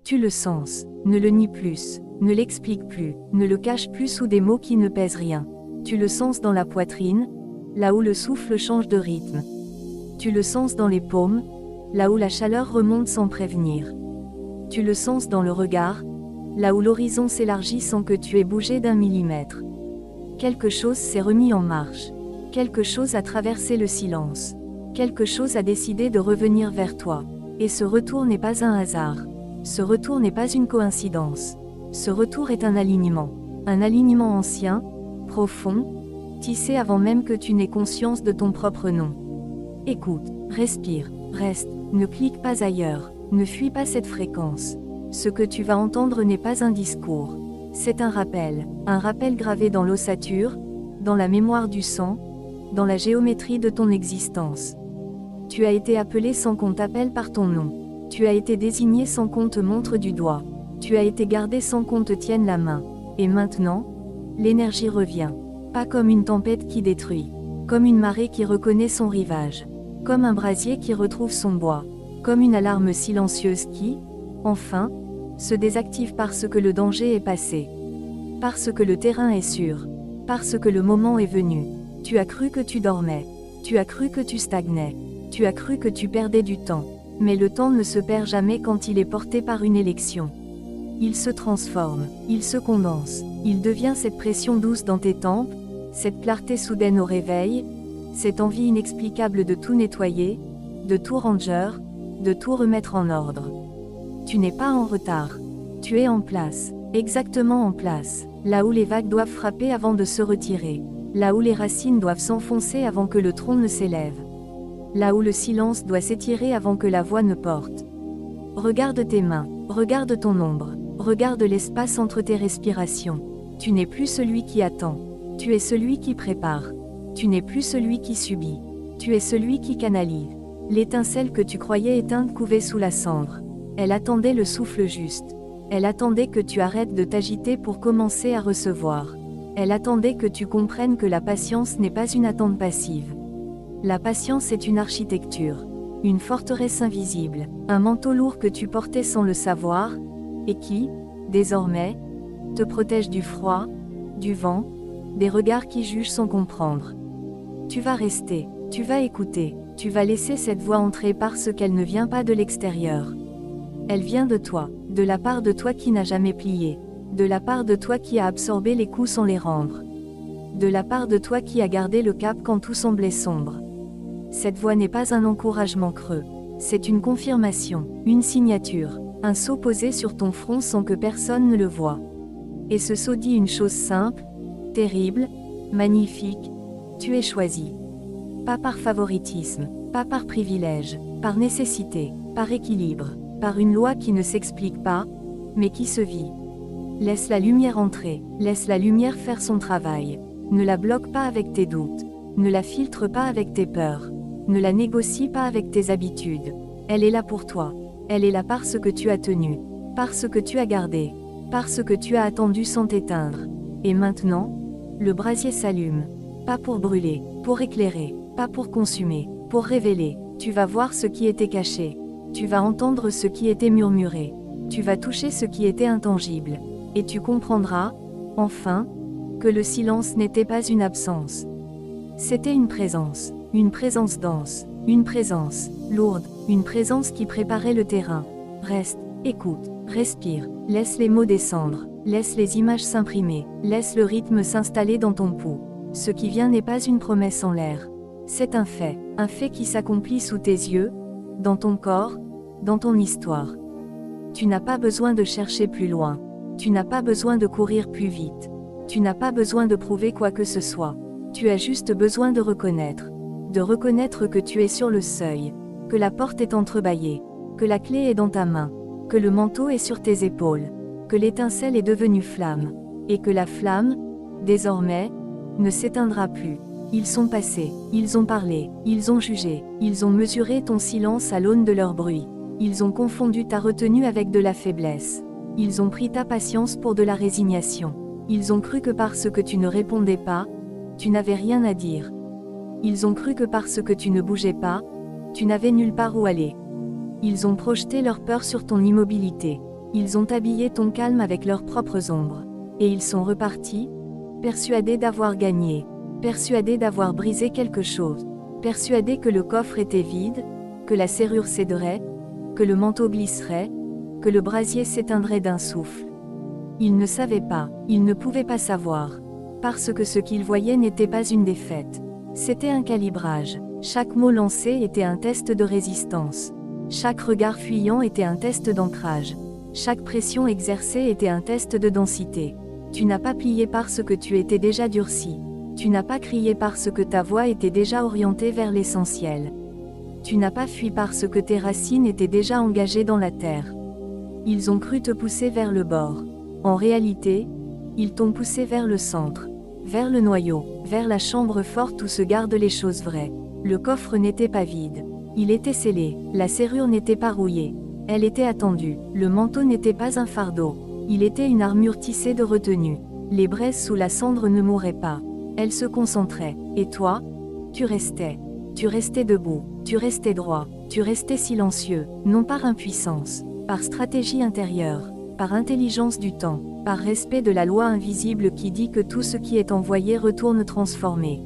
Tu le sens, ne le nie plus, ne l'explique plus, ne le cache plus sous des mots qui ne pèsent rien. Tu le sens dans la poitrine, là où le souffle change de rythme. Tu le sens dans les paumes, là où la chaleur remonte sans prévenir. Tu le sens dans le regard, là où l'horizon s'élargit sans que tu aies bougé d'un millimètre. Quelque chose s'est remis en marche. Quelque chose a traversé le silence. Quelque chose a décidé de revenir vers toi. Et ce retour n'est pas un hasard. Ce retour n'est pas une coïncidence. Ce retour est un alignement. Un alignement ancien, profond, tissé avant même que tu n'aies conscience de ton propre nom. Écoute, respire, reste, ne clique pas ailleurs, ne fuis pas cette fréquence. Ce que tu vas entendre n'est pas un discours. C'est un rappel gravé dans l'ossature, dans la mémoire du sang, dans la géométrie de ton existence. Tu as été appelé sans qu'on t'appelle par ton nom. Tu as été désigné sans qu'on te montre du doigt. Tu as été gardé sans qu'on te tienne la main. Et maintenant, l'énergie revient. Pas comme une tempête qui détruit. Comme une marée qui reconnaît son rivage. Comme un brasier qui retrouve son bois. Comme une alarme silencieuse qui, enfin, se désactive parce que le danger est passé. Parce que le terrain est sûr. Parce que le moment est venu. Tu as cru que tu dormais. Tu as cru que tu stagnais. Tu as cru que tu perdais du temps. Mais le temps ne se perd jamais quand il est porté par une élection. Il se transforme, il se condense, il devient cette pression douce dans tes tempes, cette clarté soudaine au réveil, cette envie inexplicable de tout nettoyer, de tout ranger, de tout remettre en ordre. Tu n'es pas en retard. Tu es en place, exactement en place, là où les vagues doivent frapper avant de se retirer, là où les racines doivent s'enfoncer avant que le tronc ne s'élève. Là où le silence doit s'étirer avant que la voix ne porte. Regarde tes mains, regarde ton ombre, regarde l'espace entre tes respirations. Tu n'es plus celui qui attend. Tu es celui qui prépare. Tu n'es plus celui qui subit. Tu es celui qui canalise. L'étincelle que tu croyais éteinte couvait sous la cendre. Elle attendait le souffle juste. Elle attendait que tu arrêtes de t'agiter pour commencer à recevoir. Elle attendait que tu comprennes que la patience n'est pas une attente passive. La patience est une architecture, une forteresse invisible, un manteau lourd que tu portais sans le savoir, et qui, désormais, te protège du froid, du vent, des regards qui jugent sans comprendre. Tu vas rester, tu vas écouter, tu vas laisser cette voix entrer parce qu'elle ne vient pas de l'extérieur. Elle vient de toi, de la part de toi qui n'a jamais plié, de la part de toi qui a absorbé les coups sans les rendre, de la part de toi qui a gardé le cap quand tout semblait sombre. Cette voix n'est pas un encouragement creux. C'est une confirmation, une signature, un sceau posé sur ton front sans que personne ne le voie. Et ce sceau dit une chose simple, terrible, magnifique, tu es choisi. Pas par favoritisme, pas par privilège, par nécessité, par équilibre, par une loi qui ne s'explique pas, mais qui se vit. Laisse la lumière entrer, laisse la lumière faire son travail. Ne la bloque pas avec tes doutes, ne la filtre pas avec tes peurs. Ne la négocie pas avec tes habitudes. Elle est là pour toi. Elle est là parce que tu as tenu, parce que tu as gardé, parce que tu as attendu sans t'éteindre. Et maintenant, le brasier s'allume. Pas pour brûler, pour éclairer, pas pour consumer, pour révéler. Tu vas voir ce qui était caché. Tu vas entendre ce qui était murmuré. Tu vas toucher ce qui était intangible. Et tu comprendras, enfin, que le silence n'était pas une absence. C'était une présence dense, une présence lourde, une présence qui préparait le terrain. Reste, écoute, respire, laisse les mots descendre, laisse les images s'imprimer, laisse le rythme s'installer dans ton pouls. Ce qui vient n'est pas une promesse en l'air. C'est un fait qui s'accomplit sous tes yeux, dans ton corps, dans ton histoire. Tu n'as pas besoin de chercher plus loin. Tu n'as pas besoin de courir plus vite. Tu n'as pas besoin de prouver quoi que ce soit. Tu as juste besoin de reconnaître. De reconnaître que tu es sur le seuil, que la porte est entrebâillée, que la clé est dans ta main, que le manteau est sur tes épaules, que l'étincelle est devenue flamme, et que la flamme, désormais, ne s'éteindra plus. Ils sont passés, ils ont parlé, ils ont jugé, ils ont mesuré ton silence à l'aune de leur bruit. Ils ont confondu ta retenue avec de la faiblesse. Ils ont pris ta patience pour de la résignation. Ils ont cru que parce que tu ne répondais pas, tu n'avais rien à dire. Ils ont cru que parce que tu ne bougeais pas, tu n'avais nulle part où aller. Ils ont projeté leur peur sur ton immobilité. Ils ont habillé ton calme avec leurs propres ombres. Et ils sont repartis, persuadés d'avoir gagné, persuadés d'avoir brisé quelque chose, persuadés que le coffre était vide, que la serrure céderait, que le manteau glisserait, que le brasier s'éteindrait d'un souffle. Ils ne savaient pas, ils ne pouvaient pas savoir. Parce que ce qu'ils voyaient n'était pas une défaite. C'était un calibrage. Chaque mot lancé était un test de résistance. Chaque regard fuyant était un test d'ancrage. Chaque pression exercée était un test de densité. Tu n'as pas plié parce que tu étais déjà durci. Tu n'as pas crié parce que ta voix était déjà orientée vers l'essentiel. Tu n'as pas fui parce que tes racines étaient déjà engagées dans la terre. Ils ont cru te pousser vers le bord. En réalité, ils t'ont poussé vers le centre, vers le noyau, vers la chambre forte où se gardent les choses vraies. Le coffre n'était pas vide. Il était scellé, la serrure n'était pas rouillée. Elle était attendue, le manteau n'était pas un fardeau. Il était une armure tissée de retenue. Les braises sous la cendre ne mouraient pas. Elles se concentraient. Et toi, tu restais. Tu restais debout, tu restais droit, tu restais silencieux, non par impuissance, par stratégie intérieure, par intelligence du temps, par respect de la loi invisible qui dit que tout ce qui est envoyé retourne transformé.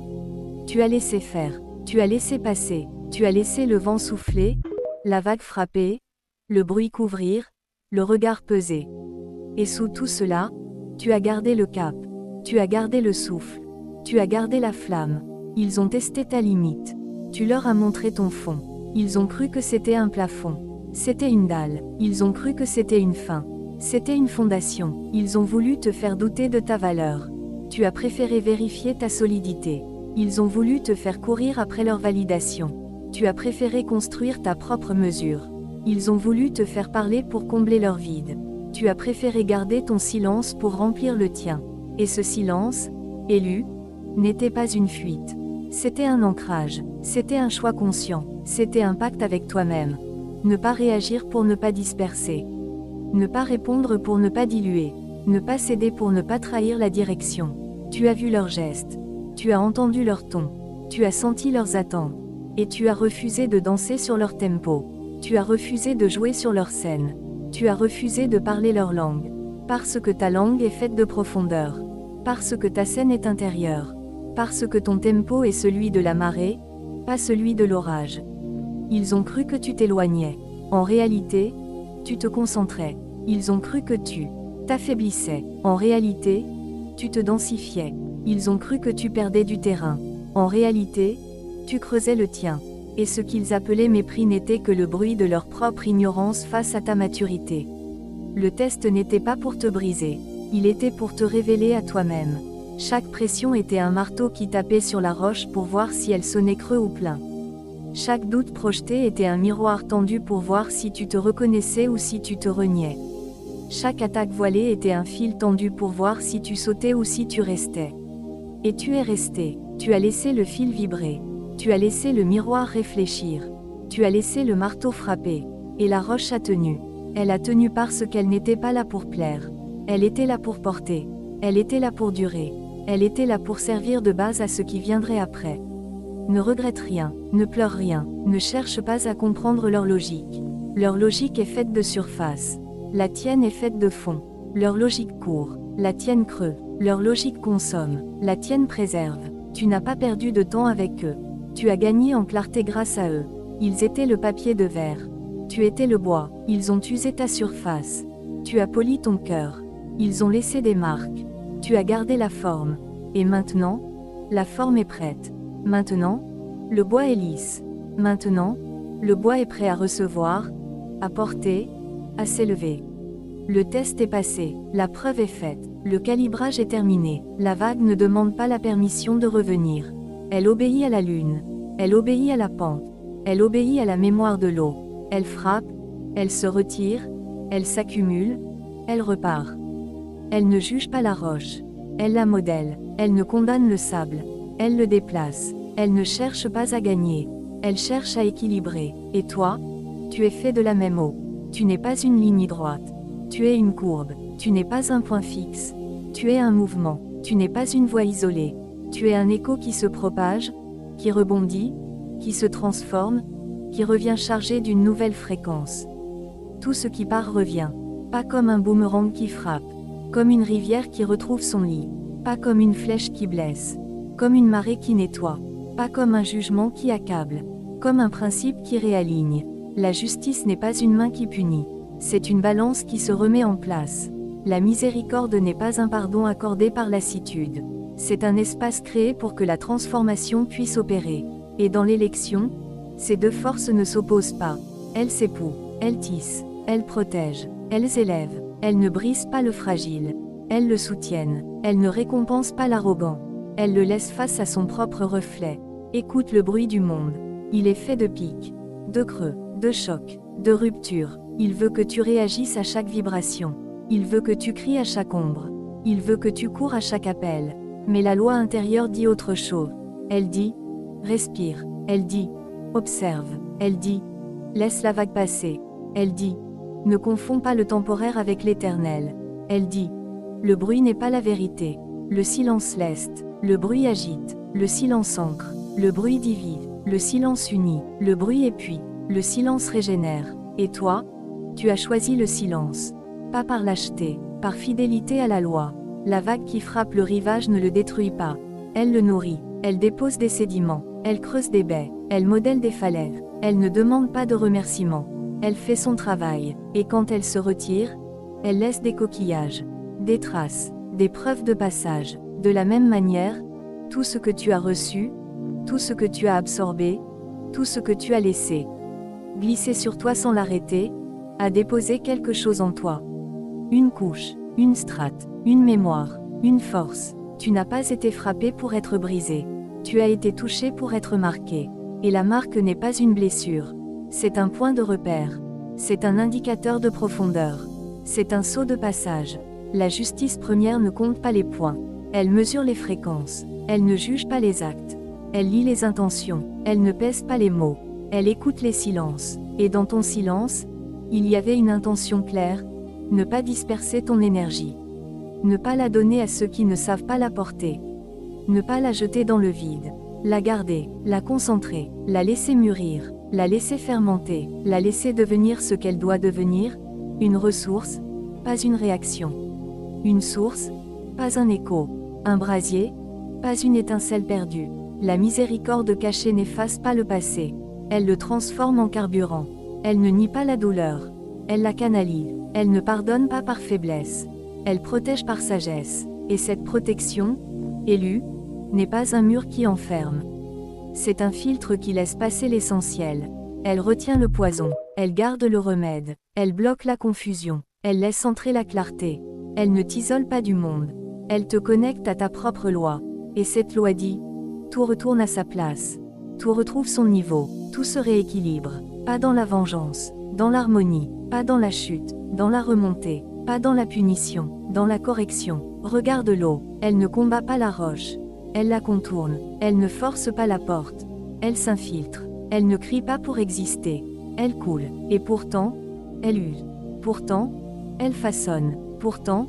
Tu as laissé faire, tu as laissé passer, tu as laissé le vent souffler, la vague frapper, le bruit couvrir, le regard peser. Et sous tout cela, tu as gardé le cap, tu as gardé le souffle, tu as gardé la flamme. Ils ont testé ta limite. Tu leur as montré ton fond. Ils ont cru que c'était un plafond. C'était une dalle. Ils ont cru que c'était une fin. C'était une fondation. Ils ont voulu te faire douter de ta valeur. Tu as préféré vérifier ta solidité. Ils ont voulu te faire courir après leur validation. Tu as préféré construire ta propre mesure. Ils ont voulu te faire parler pour combler leur vide. Tu as préféré garder ton silence pour remplir le tien. Et ce silence, élu, n'était pas une fuite. C'était un ancrage, c'était un choix conscient, c'était un pacte avec toi-même. Ne pas réagir pour ne pas disperser. Ne pas répondre pour ne pas diluer. Ne pas céder pour ne pas trahir la direction. Tu as vu leurs gestes. Tu as entendu leur ton. Tu as senti leurs attentes. Et tu as refusé de danser sur leur tempo. Tu as refusé de jouer sur leur scène. Tu as refusé de parler leur langue. Parce que ta langue est faite de profondeur. Parce que ta scène est intérieure. Parce que ton tempo est celui de la marée, pas celui de l'orage. Ils ont cru que tu t'éloignais. En réalité, tu te concentrais. Ils ont cru que tu t'affaiblissais. En réalité, tu te densifiais. Ils ont cru que tu perdais du terrain. En réalité, tu creusais le tien. Et ce qu'ils appelaient mépris n'était que le bruit de leur propre ignorance face à ta maturité. Le test n'était pas pour te briser. Il était pour te révéler à toi-même. Chaque pression était un marteau qui tapait sur la roche pour voir si elle sonnait creux ou plein. Chaque doute projeté était un miroir tendu pour voir si tu te reconnaissais ou si tu te reniais. Chaque attaque voilée était un fil tendu pour voir si tu sautais ou si tu restais. Et tu es resté. Tu as laissé le fil vibrer. Tu as laissé le miroir réfléchir. Tu as laissé le marteau frapper. Et la roche a tenu. Elle a tenu parce qu'elle n'était pas là pour plaire. Elle était là pour porter. Elle était là pour durer. Elle était là pour servir de base à ce qui viendrait après. Ne regrette rien, ne pleure rien, ne cherche pas à comprendre leur logique. Leur logique est faite de surface. La tienne est faite de fond. Leur logique court, la tienne creuse. Leur logique consomme, la tienne préserve. Tu n'as pas perdu de temps avec eux. Tu as gagné en clarté grâce à eux. Ils étaient le papier de verre. Tu étais le bois. Ils ont usé ta surface. Tu as poli ton cœur. Ils ont laissé des marques. Tu as gardé la forme. Et maintenant, la forme est prête. Maintenant, le bois est lisse. Maintenant, le bois est prêt à recevoir, à porter, à s'élever. Le test est passé, la preuve est faite, le calibrage est terminé. La vague ne demande pas la permission de revenir. Elle obéit à la lune. Elle obéit à la pente. Elle obéit à la mémoire de l'eau. Elle frappe, elle se retire, elle s'accumule, elle repart. Elle ne juge pas la roche. Elle la modèle. Elle ne condamne le sable. Elle le déplace. Elle ne cherche pas à gagner. Elle cherche à équilibrer. Et toi, tu es fait de la même eau. Tu n'es pas une ligne droite. Tu es une courbe. Tu n'es pas un point fixe. Tu es un mouvement. Tu n'es pas une voix isolée. Tu es un écho qui se propage, qui rebondit, qui se transforme, qui revient chargé d'une nouvelle fréquence. Tout ce qui part revient. Pas comme un boomerang qui frappe. Comme une rivière qui retrouve son lit. Pas comme une flèche qui blesse. Comme une marée qui nettoie. Pas comme un jugement qui accable. Comme un principe qui réaligne. La justice n'est pas une main qui punit. C'est une balance qui se remet en place. La miséricorde n'est pas un pardon accordé par lassitude. C'est un espace créé pour que la transformation puisse opérer. Et dans l'élection, ces deux forces ne s'opposent pas. Elles s'épousent, elles tissent, elles protègent, elles élèvent, elles ne brisent pas le fragile. Elles le soutiennent, elles ne récompensent pas l'arrogant. Elles le laissent face à son propre reflet. Écoute le bruit du monde. Il est fait de pics, de creux, de chocs, de ruptures. Il veut que tu réagisses à chaque vibration. Il veut que tu cries à chaque ombre. Il veut que tu cours à chaque appel. Mais la loi intérieure dit autre chose. Elle dit, respire. Elle dit, observe. Elle dit, laisse la vague passer. Elle dit, ne confonds pas le temporaire avec l'éternel. Elle dit, le bruit n'est pas la vérité. Le silence leste. Le bruit agite. Le silence ancre. Le bruit divise. Le silence unit. Le bruit épuise. Le silence régénère. Et toi, tu as choisi le silence. Pas par lâcheté, par fidélité à la loi. La vague qui frappe le rivage ne le détruit pas. Elle le nourrit, elle dépose des sédiments, elle creuse des baies, elle modèle des falaises, elle ne demande pas de remerciements. Elle fait son travail, et quand elle se retire, elle laisse des coquillages, des traces, des preuves de passage. De la même manière, tout ce que tu as reçu, tout ce que tu as absorbé, tout ce que tu as laissé glisser sur toi sans l'arrêter, a déposé quelque chose en toi. Une couche, une strate, une mémoire, une force. Tu n'as pas été frappé pour être brisé. Tu as été touché pour être marqué. Et la marque n'est pas une blessure. C'est un point de repère. C'est un indicateur de profondeur. C'est un saut de passage. La justice première ne compte pas les points. Elle mesure les fréquences. Elle ne juge pas les actes. Elle lit les intentions. Elle ne pèse pas les mots. Elle écoute les silences. Et dans ton silence, il y avait une intention claire. Ne pas disperser ton énergie. Ne pas la donner à ceux qui ne savent pas la porter. Ne pas la jeter dans le vide. La garder, la concentrer, la laisser mûrir, la laisser fermenter, la laisser devenir ce qu'elle doit devenir, une ressource, pas une réaction. Une source, pas un écho. Un brasier, pas une étincelle perdue. La miséricorde cachée n'efface pas le passé. Elle le transforme en carburant. Elle ne nie pas la douleur. Elle la canalise. Elle ne pardonne pas par faiblesse. Elle protège par sagesse. Et cette protection, élue, n'est pas un mur qui enferme. C'est un filtre qui laisse passer l'essentiel. Elle retient le poison. Elle garde le remède. Elle bloque la confusion. Elle laisse entrer la clarté. Elle ne t'isole pas du monde. Elle te connecte à ta propre loi. Et cette loi dit, tout retourne à sa place. Tout retrouve son niveau. Tout se rééquilibre. Pas dans la vengeance. Dans l'harmonie. Pas dans la chute. Dans la remontée. Pas dans la punition. Dans la correction. Regarde l'eau. Elle ne combat pas la roche. Elle la contourne. Elle ne force pas la porte. Elle s'infiltre. Elle ne crie pas pour exister. Elle coule. Et pourtant, elle use. Pourtant, elle façonne. Pourtant,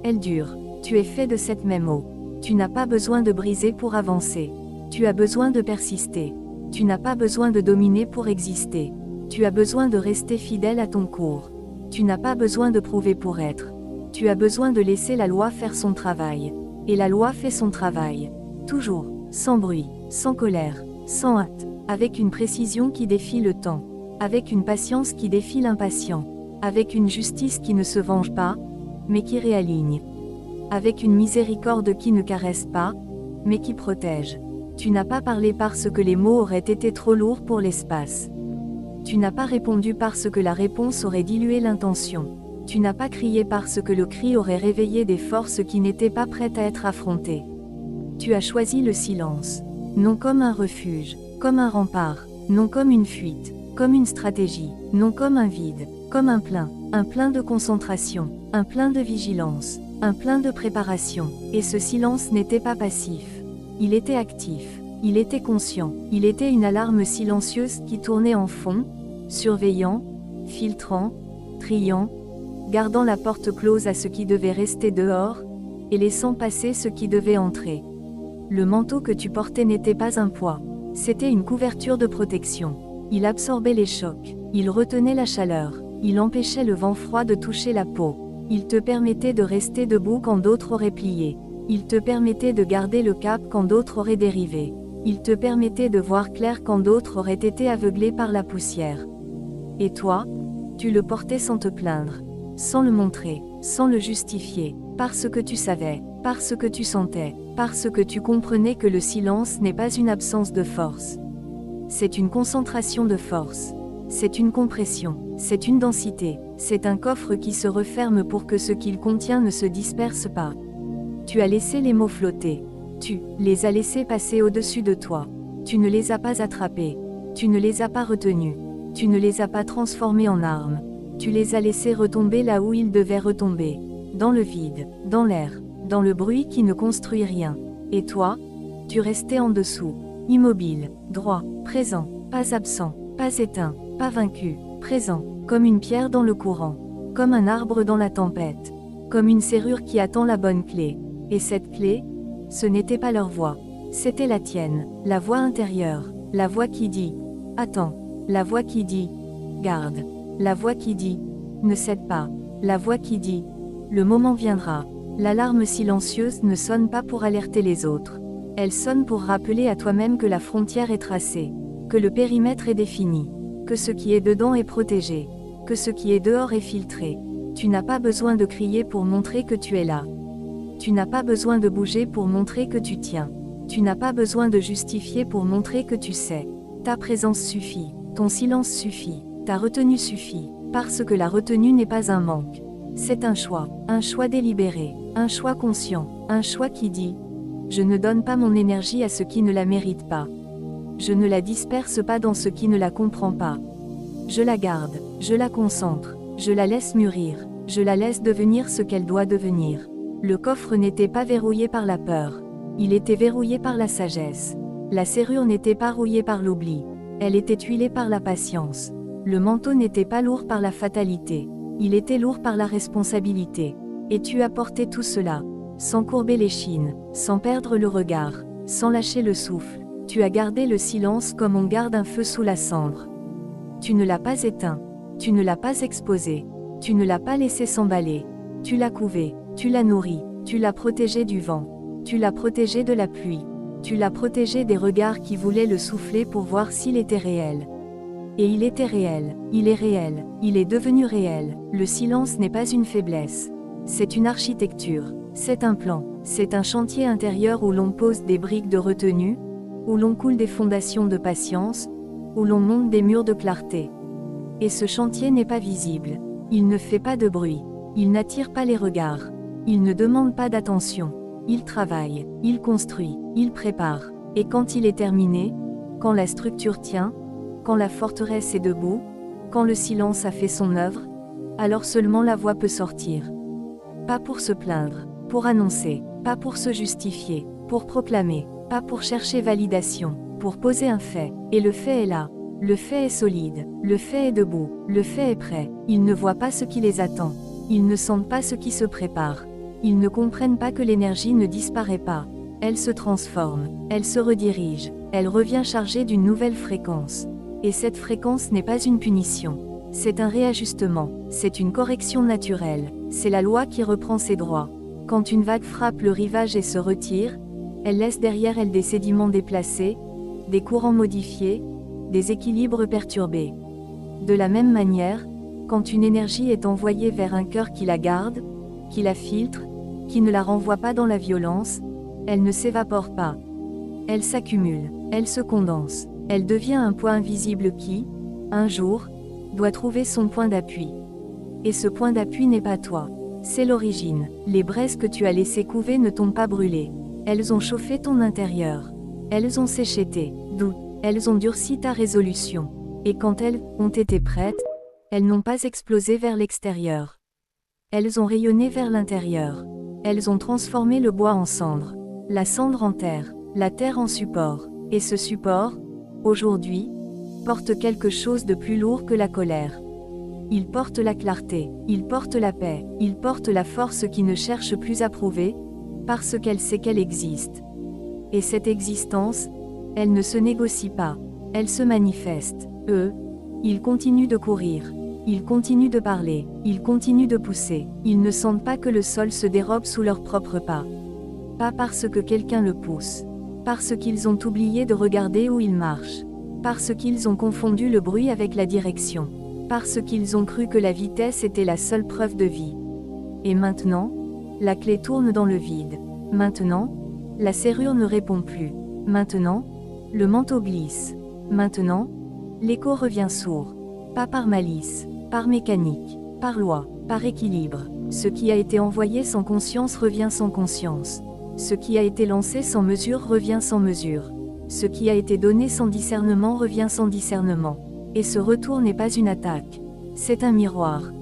elle dure. Tu es fait de cette même eau. Tu n'as pas besoin de briser pour avancer. Tu as besoin de persister. Tu n'as pas besoin de dominer pour exister. Tu as besoin de rester fidèle à ton cours. Tu n'as pas besoin de prouver pour être. Tu as besoin de laisser la loi faire son travail. Et la loi fait son travail. Toujours, sans bruit, sans colère, sans hâte, avec une précision qui défie le temps, avec une patience qui défie l'impatient, avec une justice qui ne se venge pas, mais qui réaligne, avec une miséricorde qui ne caresse pas, mais qui protège. Tu n'as pas parlé parce que les mots auraient été trop lourds pour l'espace. Tu n'as pas répondu parce que la réponse aurait dilué l'intention. Tu n'as pas crié parce que le cri aurait réveillé des forces qui n'étaient pas prêtes à être affrontées. Tu as choisi le silence, non comme un refuge, comme un rempart, non comme une fuite, comme une stratégie, non comme un vide, comme un plein de concentration, un plein de vigilance, un plein de préparation. Et ce silence n'était pas passif. Il était actif, il était conscient, il était une alarme silencieuse qui tournait en fond, surveillant, filtrant, triant, gardant la porte close à ce qui devait rester dehors, et laissant passer ce qui devait entrer. Le manteau que tu portais n'était pas un poids. C'était une couverture de protection. Il absorbait les chocs. Il retenait la chaleur. Il empêchait le vent froid de toucher la peau. Il te permettait de rester debout quand d'autres auraient plié. Il te permettait de garder le cap quand d'autres auraient dérivé. Il te permettait de voir clair quand d'autres auraient été aveuglés par la poussière. Et toi, tu le portais sans te plaindre, sans le montrer, sans le justifier, parce que tu savais, parce que tu sentais, parce que tu comprenais que le silence n'est pas une absence de force. C'est une concentration de force. C'est une compression, c'est une densité, c'est un coffre qui se referme pour que ce qu'il contient ne se disperse pas. Tu as laissé les mots flotter. Tu les as laissés passer au-dessus de toi. Tu ne les as pas attrapés. Tu ne les as pas retenus. Tu ne les as pas transformés en armes. Tu les as laissés retomber là où ils devaient retomber. Dans le vide, dans l'air, dans le bruit qui ne construit rien. Et toi, tu restais en dessous, immobile, droit, présent, pas absent, pas éteint, pas vaincu, présent, comme une pierre dans le courant, comme un arbre dans la tempête, comme une serrure qui attend la bonne clé. Et cette clé, ce n'était pas leur voix, c'était la tienne, la voix intérieure, la voix qui dit « Attends », la voix qui dit « Garde », la voix qui dit « Ne cède pas », la voix qui dit « Le moment viendra ». L'alarme silencieuse ne sonne pas pour alerter les autres. Elle sonne pour rappeler à toi-même que la frontière est tracée, que le périmètre est défini, que ce qui est dedans est protégé, que ce qui est dehors est filtré. Tu n'as pas besoin de crier pour montrer que tu es là. Tu n'as pas besoin de bouger pour montrer que tu tiens. Tu n'as pas besoin de justifier pour montrer que tu sais. Ta présence suffit, ton silence suffit, ta retenue suffit, parce que la retenue n'est pas un manque. C'est un choix délibéré, un choix conscient, un choix qui dit « Je ne donne pas mon énergie à ce qui ne la mérite pas. Je ne la disperse pas dans ce qui ne la comprend pas. Je la garde, je la concentre, je la laisse mûrir, je la laisse devenir ce qu'elle doit devenir. » Le coffre n'était pas verrouillé par la peur. Il était verrouillé par la sagesse. La serrure n'était pas rouillée par l'oubli. Elle était huilée par la patience. Le manteau n'était pas lourd par la fatalité. Il était lourd par la responsabilité. Et tu as porté tout cela, sans courber l'échine, sans perdre le regard, sans lâcher le souffle. Tu as gardé le silence comme on garde un feu sous la cendre. Tu ne l'as pas éteint. Tu ne l'as pas exposé. Tu ne l'as pas laissé s'emballer. Tu l'as couvé. Tu l'as nourri, tu l'as protégé du vent, tu l'as protégé de la pluie, tu l'as protégé des regards qui voulaient le souffler pour voir s'il était réel. Et il était réel, il est réel, il est devenu réel. Le silence n'est pas une faiblesse. C'est une architecture, c'est un plan, c'est un chantier intérieur où l'on pose des briques de retenue, où l'on coule des fondations de patience, où l'on monte des murs de clarté. Et ce chantier n'est pas visible, il ne fait pas de bruit, il n'attire pas les regards. Il ne demande pas d'attention. Il travaille, il construit, il prépare. Et quand il est terminé, quand la structure tient, quand la forteresse est debout, quand le silence a fait son œuvre, alors seulement la voix peut sortir. Pas pour se plaindre, pour annoncer, pas pour se justifier, pour proclamer, pas pour chercher validation, pour poser un fait. Et le fait est là. Le fait est solide, le fait est debout, le fait est prêt. Ils ne voient pas ce qui les attend. Ils ne sentent pas ce qui se prépare. Ils ne comprennent pas que l'énergie ne disparaît pas. Elle se transforme, elle se redirige, elle revient chargée d'une nouvelle fréquence. Et cette fréquence n'est pas une punition. C'est un réajustement, c'est une correction naturelle, c'est la loi qui reprend ses droits. Quand une vague frappe le rivage et se retire, elle laisse derrière elle des sédiments déplacés, des courants modifiés, des équilibres perturbés. De la même manière, quand une énergie est envoyée vers un cœur qui la garde, qui la filtre, qui ne la renvoie pas dans la violence, elle ne s'évapore pas. Elle s'accumule, elle se condense, elle devient un point invisible qui, un jour, doit trouver son point d'appui. Et ce point d'appui n'est pas toi, c'est l'origine. Les braises que tu as laissées couver ne t'ont pas brûlé. Elles ont chauffé ton intérieur. Elles ont séché tes doutes, elles ont durci ta résolution. Et quand elles ont été prêtes, elles n'ont pas explosé vers l'extérieur. Elles ont rayonné vers l'intérieur. Elles ont transformé le bois en cendre, la cendre en terre, la terre en support. Et ce support, aujourd'hui, porte quelque chose de plus lourd que la colère. Il porte la clarté, il porte la paix, il porte la force qui ne cherche plus à prouver, parce qu'elle sait qu'elle existe. Et cette existence, elle ne se négocie pas, elle se manifeste. Eux, ils continuent de courir. Ils continuent de parler, ils continuent de pousser, ils ne sentent pas que le sol se dérobe sous leurs propres pas. Pas parce que quelqu'un le pousse. Parce qu'ils ont oublié de regarder où ils marchent. Parce qu'ils ont confondu le bruit avec la direction. Parce qu'ils ont cru que la vitesse était la seule preuve de vie. Et maintenant, la clé tourne dans le vide. Maintenant, la serrure ne répond plus. Maintenant, le manteau glisse. Maintenant, l'écho revient sourd. Pas par malice, par mécanique, par loi, par équilibre. Ce qui a été envoyé sans conscience revient sans conscience. Ce qui a été lancé sans mesure revient sans mesure. Ce qui a été donné sans discernement revient sans discernement. Et ce retour n'est pas une attaque. C'est un miroir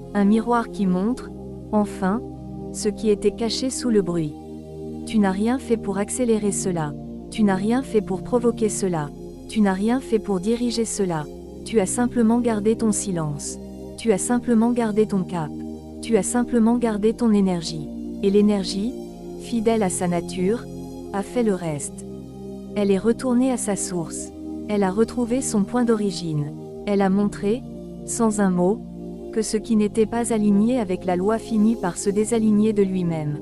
qui montre, enfin, ce qui était caché sous le bruit. Tu n'as rien fait pour accélérer cela. Tu n'as rien fait pour provoquer cela. Tu n'as rien fait pour diriger cela. Tu as simplement gardé ton silence. Tu as simplement gardé ton cap. Tu as simplement gardé ton énergie. Et l'énergie, fidèle à sa nature, a fait le reste. Elle est retournée à sa source. Elle a retrouvé son point d'origine. Elle a montré, sans un mot, que ce qui n'était pas aligné avec la loi finit par se désaligner de lui-même.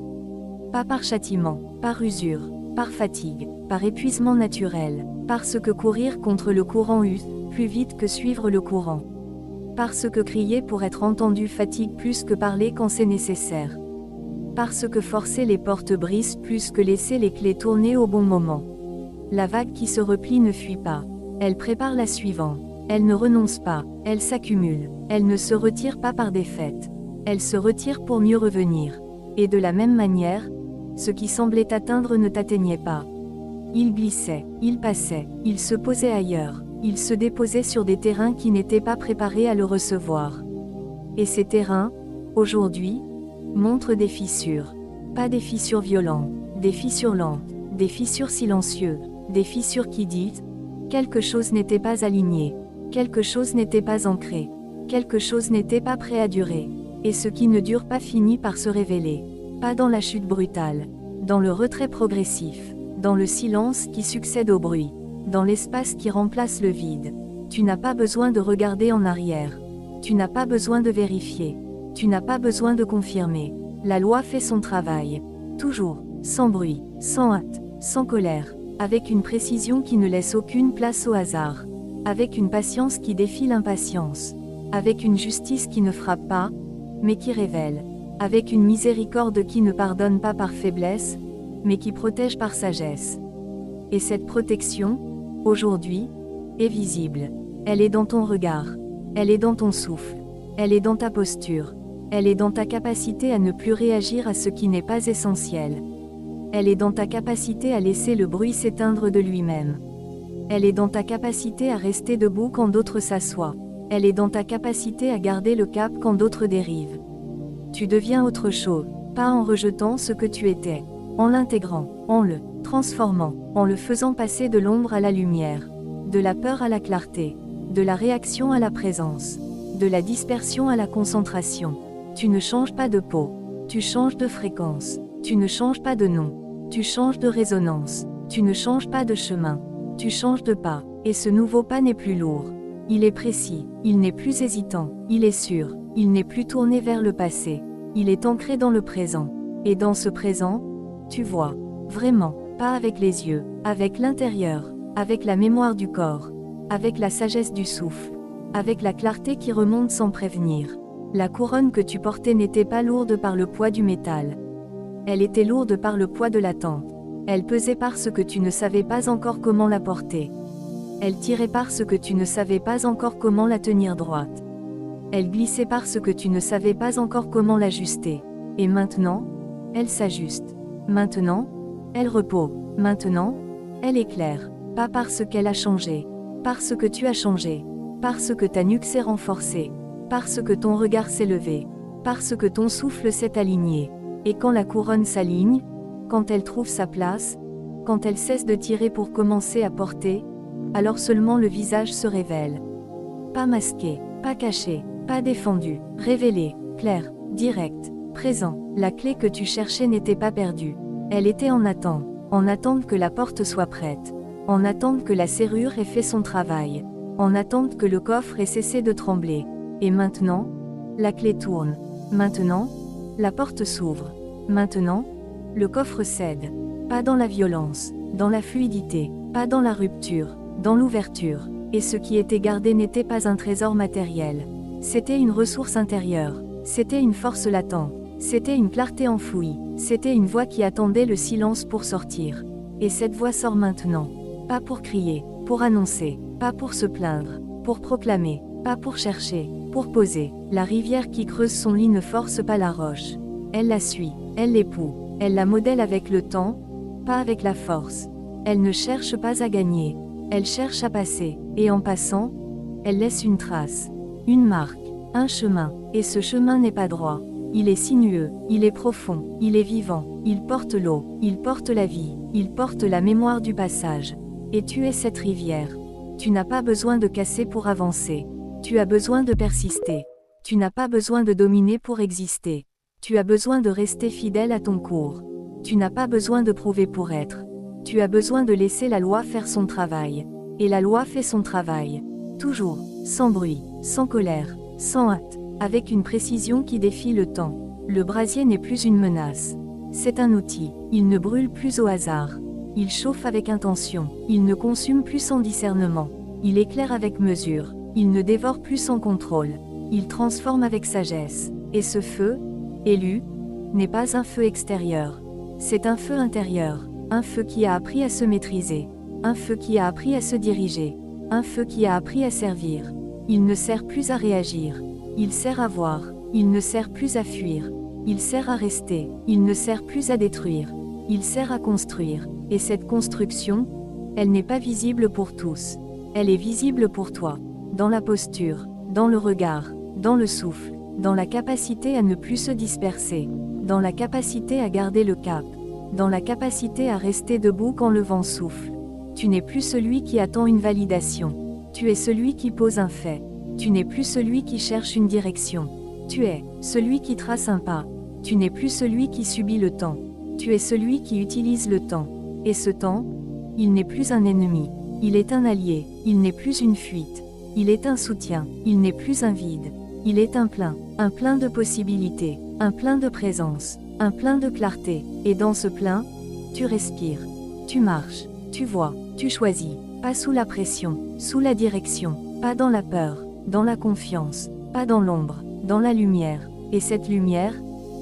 Pas par châtiment, par usure, par fatigue, par épuisement naturel, parce que courir contre le courant use plus vite que suivre le courant. Parce que crier pour être entendu fatigue plus que parler quand c'est nécessaire. Parce que forcer les portes brise plus que laisser les clés tourner au bon moment. La vague qui se replie ne fuit pas. Elle prépare la suivante. Elle ne renonce pas, elle s'accumule. Elle ne se retire pas par défaite. Elle se retire pour mieux revenir. Et de la même manière, ce qui semblait t'atteindre ne t'atteignait pas. Il glissait, il passait, il se posait ailleurs. Il se déposait sur des terrains qui n'étaient pas préparés à le recevoir. Et ces terrains, aujourd'hui, montrent des fissures. Pas des fissures violentes, des fissures lentes, des fissures silencieuses, des fissures qui disent « quelque chose n'était pas aligné, quelque chose n'était pas ancré, quelque chose n'était pas prêt à durer, et ce qui ne dure pas finit par se révéler. Pas dans la chute brutale, dans le retrait progressif, dans le silence qui succède au bruit. Dans l'espace qui remplace le vide. Tu n'as pas besoin de regarder en arrière. Tu n'as pas besoin de vérifier. Tu n'as pas besoin de confirmer. La loi fait son travail. Toujours, sans bruit, sans hâte, sans colère, avec une précision qui ne laisse aucune place au hasard. Avec une patience qui défie l'impatience. Avec une justice qui ne frappe pas, mais qui révèle. Avec une miséricorde qui ne pardonne pas par faiblesse, mais qui protège par sagesse. Et cette protection, aujourd'hui, est visible. Elle est dans ton regard. Elle est dans ton souffle. Elle est dans ta posture. Elle est dans ta capacité à ne plus réagir à ce qui n'est pas essentiel. Elle est dans ta capacité à laisser le bruit s'éteindre de lui-même. Elle est dans ta capacité à rester debout quand d'autres s'assoient. Elle est dans ta capacité à garder le cap quand d'autres dérivent. Tu deviens autre chose, pas en rejetant ce que tu étais, en l'intégrant, en le transformant, en le faisant passer de l'ombre à la lumière, de la peur à la clarté, de la réaction à la présence, de la dispersion à la concentration. Tu ne changes pas de peau, tu changes de fréquence, tu ne changes pas de nom, tu changes de résonance, tu ne changes pas de chemin, tu changes de pas, et ce nouveau pas n'est plus lourd. Il est précis, il n'est plus hésitant, il est sûr, il n'est plus tourné vers le passé, il est ancré dans le présent. Et dans ce présent, tu vois, vraiment, pas avec les yeux, avec l'intérieur, avec la mémoire du corps, avec la sagesse du souffle, avec la clarté qui remonte sans prévenir. La couronne que tu portais n'était pas lourde par le poids du métal. Elle était lourde par le poids de l'attente. Elle pesait parce que tu ne savais pas encore comment la porter. Elle tirait parce que tu ne savais pas encore comment la tenir droite. Elle glissait parce que tu ne savais pas encore comment l'ajuster. Et maintenant, elle s'ajuste. Maintenant, elle repose. Maintenant, elle éclaire. Pas parce qu'elle a changé. Parce que tu as changé. Parce que ta nuque s'est renforcée. Parce que ton regard s'est levé. Parce que ton souffle s'est aligné. Et quand la couronne s'aligne, quand elle trouve sa place, quand elle cesse de tirer pour commencer à porter, alors seulement le visage se révèle. Pas masqué, pas caché, pas défendu, révélé, clair, direct, présent. La clé que tu cherchais n'était pas perdue. Elle était en attente que la porte soit prête, en attente que la serrure ait fait son travail, en attente que le coffre ait cessé de trembler. Et maintenant, la clé tourne. Maintenant, la porte s'ouvre. Maintenant, le coffre cède. Pas dans la violence, dans la fluidité, pas dans la rupture, dans l'ouverture. Et ce qui était gardé n'était pas un trésor matériel. C'était une ressource intérieure. C'était une force latente. C'était une clarté enfouie. C'était une voix qui attendait le silence pour sortir. Et cette voix sort maintenant. Pas pour crier, pour annoncer, pas pour se plaindre, pour proclamer, pas pour chercher, pour poser. La rivière qui creuse son lit ne force pas la roche. Elle la suit, elle l'époux, elle la modèle avec le temps, pas avec la force. Elle ne cherche pas à gagner, elle cherche à passer, et en passant, elle laisse une trace, une marque, un chemin, et ce chemin n'est pas droit. Il est sinueux, il est profond, il est vivant, il porte l'eau, il porte la vie, il porte la mémoire du passage. Et tu es cette rivière. Tu n'as pas besoin de casser pour avancer. Tu as besoin de persister. Tu n'as pas besoin de dominer pour exister. Tu as besoin de rester fidèle à ton cours. Tu n'as pas besoin de prouver pour être. Tu as besoin de laisser la loi faire son travail. Et la loi fait son travail. Toujours, sans bruit, sans colère, sans hâte, avec une précision qui défie le temps. Le brasier n'est plus une menace. C'est un outil. Il ne brûle plus au hasard. Il chauffe avec intention. Il ne consume plus sans discernement. Il éclaire avec mesure. Il ne dévore plus sans contrôle. Il transforme avec sagesse. Et ce feu, élu, n'est pas un feu extérieur. C'est un feu intérieur. Un feu qui a appris à se maîtriser. Un feu qui a appris à se diriger. Un feu qui a appris à servir. Il ne sert plus à réagir. Il sert à voir. Il ne sert plus à fuir. Il sert à rester. Il ne sert plus à détruire. Il sert à construire. Et cette construction, elle n'est pas visible pour tous. Elle est visible pour toi. Dans la posture, dans le regard, dans le souffle, dans la capacité à ne plus se disperser, dans la capacité à garder le cap, dans la capacité à rester debout quand le vent souffle. Tu n'es plus celui qui attend une validation. Tu es celui qui pose un fait. Tu n'es plus celui qui cherche une direction. Tu es celui qui trace un pas. Tu n'es plus celui qui subit le temps. Tu es celui qui utilise le temps. Et ce temps, il n'est plus un ennemi. Il est un allié. Il n'est plus une fuite. Il est un soutien. Il n'est plus un vide. Il est un plein de possibilités, un plein de présence, un plein de clarté. Et dans ce plein, tu respires. Tu marches. Tu vois. Tu choisis. Pas sous la pression, sous la direction. Pas dans la peur, dans la confiance. Pas dans l'ombre, dans la lumière. Et cette lumière,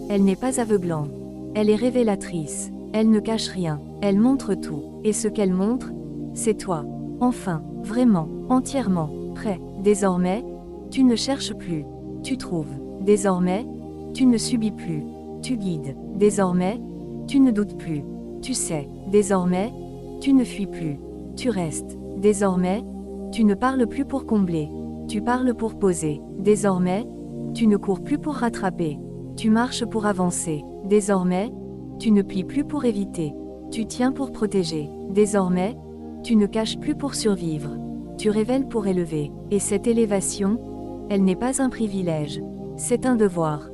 elle n'est pas aveuglante. Elle est révélatrice. Elle ne cache rien. Elle montre tout. Et ce qu'elle montre, c'est toi. Enfin, vraiment, entièrement, prêt. Désormais, tu ne cherches plus. Tu trouves. Désormais, tu ne subis plus. Tu guides. Désormais, tu ne doutes plus. Tu sais. Désormais, tu ne fuis plus. Tu restes. Désormais, tu ne parles plus pour combler. Tu parles pour poser. Désormais, tu ne cours plus pour rattraper. Tu marches pour avancer. Désormais, tu ne plies plus pour éviter. Tu tiens pour protéger. Désormais, tu ne caches plus pour survivre. Tu révèles pour élever. Et cette élévation, elle n'est pas un privilège. C'est un devoir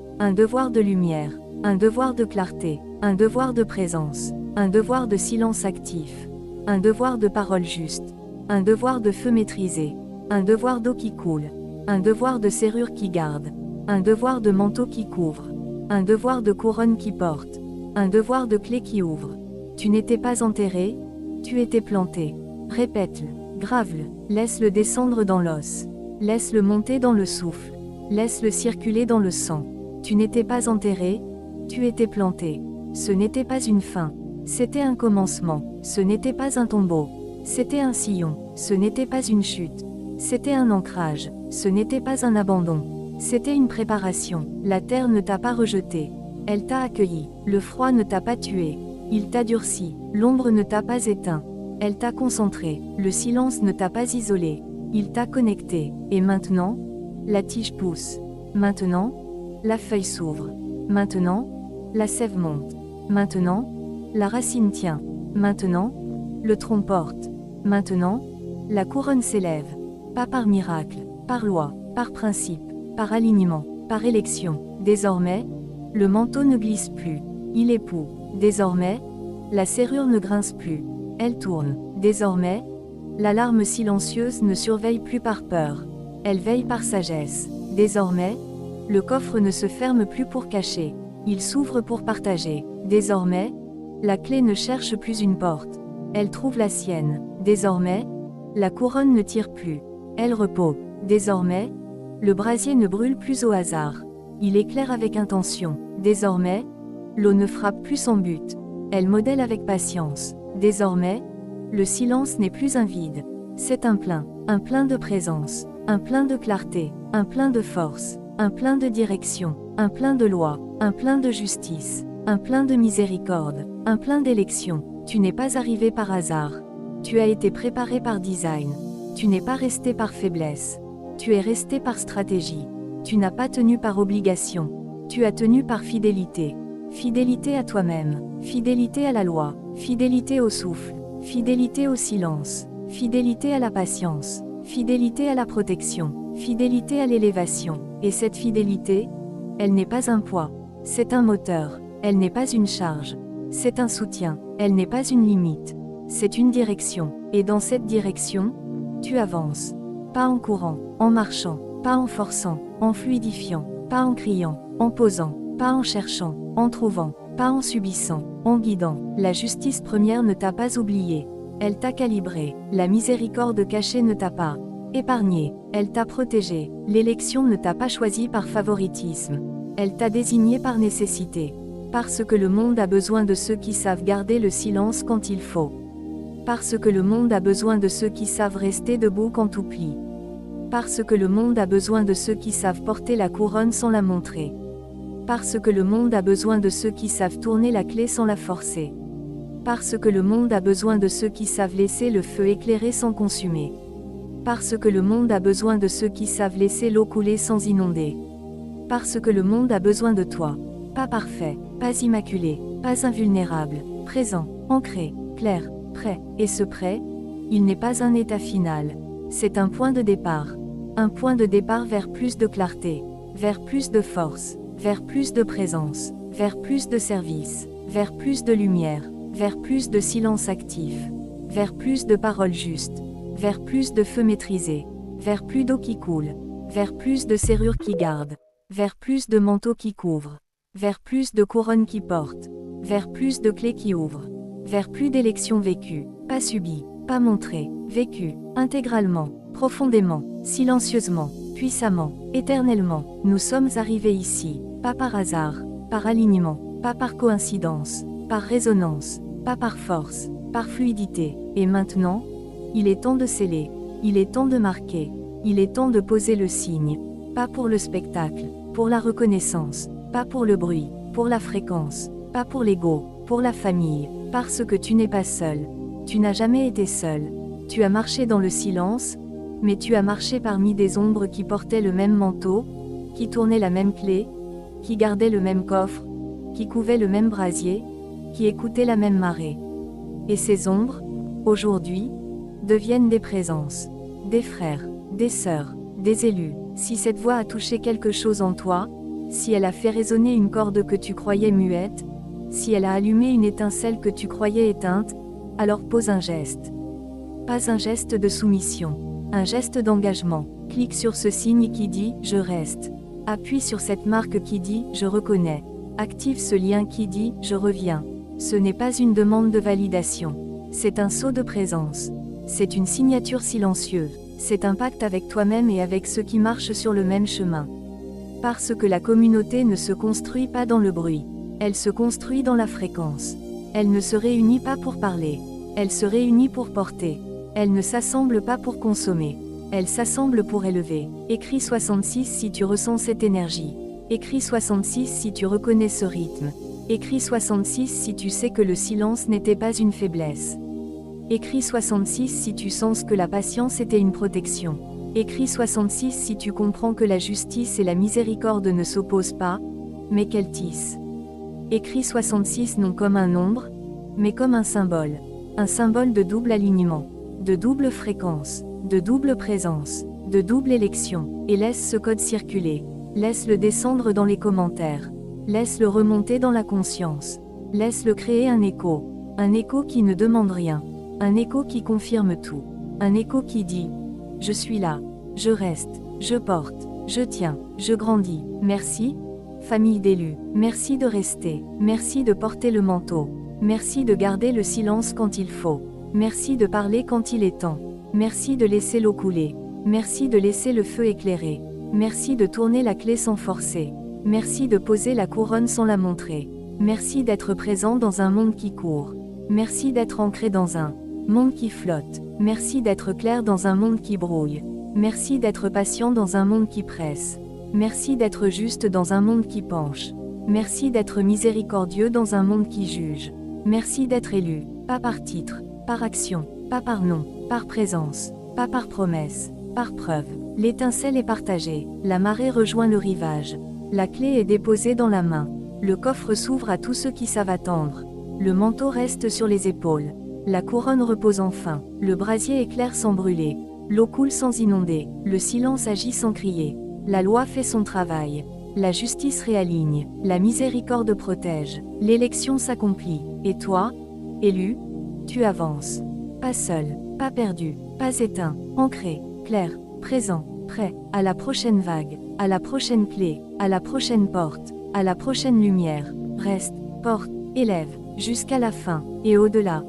de lumière, un devoir de clarté, un devoir de présence, un devoir de silence actif, un devoir de parole juste, un devoir de feu maîtrisé, un devoir d'eau qui coule, un devoir de serrure qui garde, un devoir de manteau qui couvre, un devoir de couronne qui porte, un devoir de clé qui ouvre. Tu n'étais pas enterré, tu étais planté. Répète-le, grave-le, laisse-le descendre dans l'os, laisse-le monter dans le souffle, laisse-le circuler dans le sang. Tu n'étais pas enterré, tu étais planté. Ce n'était pas une fin, c'était un commencement. Ce n'était pas un tombeau, c'était un sillon. Ce n'était pas une chute, c'était un ancrage. Ce n'était pas un abandon, c'était une préparation. La terre ne t'a pas rejeté, elle t'a accueilli. Le froid ne t'a pas tué, il t'a durci. L'ombre ne t'a pas éteint, elle t'a concentré. Le silence ne t'a pas isolé, il t'a connecté. Et maintenant, la tige pousse. Maintenant, la feuille s'ouvre. Maintenant, la sève monte. Maintenant, la racine tient. Maintenant, le tronc porte. Maintenant, la couronne s'élève. Pas par miracle, par loi, par principe, par alignement, par élection. Désormais, le manteau ne glisse plus. Il époux. Désormais, la serrure ne grince plus. Elle tourne. Désormais, l'alarme silencieuse ne surveille plus par peur. Elle veille par sagesse. Désormais, le coffre ne se ferme plus pour cacher. Il s'ouvre pour partager. Désormais, la clé ne cherche plus une porte. Elle trouve la sienne. Désormais, la couronne ne tire plus. Elle repose. Désormais, le brasier ne brûle plus au hasard. Il éclaire avec intention. Désormais, l'eau ne frappe plus son but. Elle modèle avec patience. Désormais, le silence n'est plus un vide. C'est un plein de présence, un plein de clarté, un plein de force, un plein de direction, un plein de loi, un plein de justice, un plein de miséricorde, un plein d'élection. Tu n'es pas arrivé par hasard. Tu as été préparé par design. Tu n'es pas resté par faiblesse. Tu es resté par stratégie. Tu n'as pas tenu par obligation. Tu as tenu par fidélité. Fidélité à toi-même, fidélité à la loi, fidélité au souffle, fidélité au silence, fidélité à la patience, fidélité à la protection, fidélité à l'élévation. Et cette fidélité, elle n'est pas un poids, c'est un moteur. Elle n'est pas une charge, c'est un soutien. Elle n'est pas une limite, c'est une direction. Et dans cette direction, tu avances. Pas en courant, en marchant, pas en forçant, en fluidifiant, pas en criant, en posant, pas en cherchant, en trouvant, pas en subissant, en guidant. La justice première ne t'a pas oublié. Elle t'a calibré. La miséricorde cachée ne t'a pas épargné. Elle t'a protégé. L'élection ne t'a pas choisi par favoritisme. Elle t'a désigné par nécessité. Parce que le monde a besoin de ceux qui savent garder le silence quand il faut. Parce que le monde a besoin de ceux qui savent rester debout quand tout plie. Parce que le monde a besoin de ceux qui savent porter la couronne sans la montrer. Parce que le monde a besoin de ceux qui savent tourner la clé sans la forcer. Parce que le monde a besoin de ceux qui savent laisser le feu éclairer sans consumer. Parce que le monde a besoin de ceux qui savent laisser l'eau couler sans inonder. Parce que le monde a besoin de toi. Pas parfait, pas immaculé, pas invulnérable, présent, ancré, clair, prêt. Et ce prêt, il n'est pas un état final. C'est un point de départ. Un point de départ vers plus de clarté, vers plus de force, vers plus de présence, vers plus de service, vers plus de lumière, vers plus de silence actif, vers plus de paroles justes, vers plus de feu maîtrisé, vers plus d'eau qui coule, vers plus de serrures qui gardent, vers plus de manteaux qui couvrent, vers plus de couronnes qui portent, vers plus de clés qui ouvrent, vers plus d'élections vécues, pas subies, pas montrées, vécues, intégralement, profondément, silencieusement, puissamment, éternellement. Nous sommes arrivés ici, pas par hasard, par alignement, pas par coïncidence, par résonance, pas par force, par fluidité. Et maintenant, il est temps de sceller, il est temps de marquer, il est temps de poser le signe, pas pour le spectacle, pour la reconnaissance, pas pour le bruit, pour la fréquence, pas pour l'ego, pour la famille, parce que tu n'es pas seul, tu n'as jamais été seul, tu as marché dans le silence, mais tu as marché parmi des ombres qui portaient le même manteau, qui tournaient la même clé, qui gardaient le même coffre, qui couvaient le même brasier, qui écoutaient la même marée. Et ces ombres, aujourd'hui, deviennent des présences, des frères, des sœurs, des élus. Si cette voix a touché quelque chose en toi, si elle a fait résonner une corde que tu croyais muette, si elle a allumé une étincelle que tu croyais éteinte, alors pose un geste. Pas un geste de soumission, un geste d'engagement. Clique sur ce signe qui dit « Je reste ». Appuie sur cette marque qui dit « Je reconnais ». Active ce lien qui dit « Je reviens ». Ce n'est pas une demande de validation. C'est un saut de présence. C'est une signature silencieuse. C'est un pacte avec toi-même et avec ceux qui marchent sur le même chemin. Parce que la communauté ne se construit pas dans le bruit. Elle se construit dans la fréquence. Elle ne se réunit pas pour parler. Elle se réunit pour porter. Elle ne s'assemble pas pour consommer. Elle s'assemble pour élever. Écris 66 si tu ressens cette énergie. Écris 66 si tu reconnais ce rythme. Écris 66 si tu sais que le silence n'était pas une faiblesse. Écris 66 si tu sens que la patience était une protection. Écris 66 si tu comprends que la justice et la miséricorde ne s'opposent pas, mais qu'elles tissent. Écris 66 non comme un nombre, mais comme un symbole de double alignement, de double fréquence, de double présence, de double élection, et laisse ce code circuler. Laisse-le descendre dans les commentaires. Laisse-le remonter dans la conscience. Laisse-le créer un écho qui ne demande rien. Un écho qui confirme tout. Un écho qui dit « Je suis là, je reste, je porte, Je tiens, je grandis. Merci, famille d'élus. Merci de rester. Merci de porter le manteau. Merci de garder le silence quand il faut. Merci de parler quand il est temps. Merci de laisser l'eau couler. Merci de laisser le feu éclairer. Merci de tourner la clé sans forcer. Merci de poser la couronne sans la montrer. Merci d'être présent dans un monde qui court. Merci d'être ancré dans un monde qui flotte. Merci d'être clair dans un monde qui brouille. Merci d'être patient dans un monde qui presse. Merci d'être juste dans un monde qui penche. Merci d'être miséricordieux dans un monde qui juge. Merci d'être élu, pas par titre, par action, pas par nom, par présence, pas par promesse, par preuve. L'étincelle est partagée, la marée rejoint le rivage. La clé est déposée dans la main. Le coffre s'ouvre à tous ceux qui savent attendre. Le manteau reste sur les épaules. La couronne repose enfin. Le brasier éclaire sans brûler. L'eau coule sans inonder. Le silence agit sans crier. La loi fait son travail. La justice réaligne. La miséricorde protège. L'élection s'accomplit. Et toi, élu, tu avances. Pas seul, pas perdu, pas éteint, ancré, clair, présent, prêt, à la prochaine vague, à la prochaine clé, à la prochaine porte, à la prochaine lumière. Reste, porte, élève, jusqu'à la fin, et au-delà.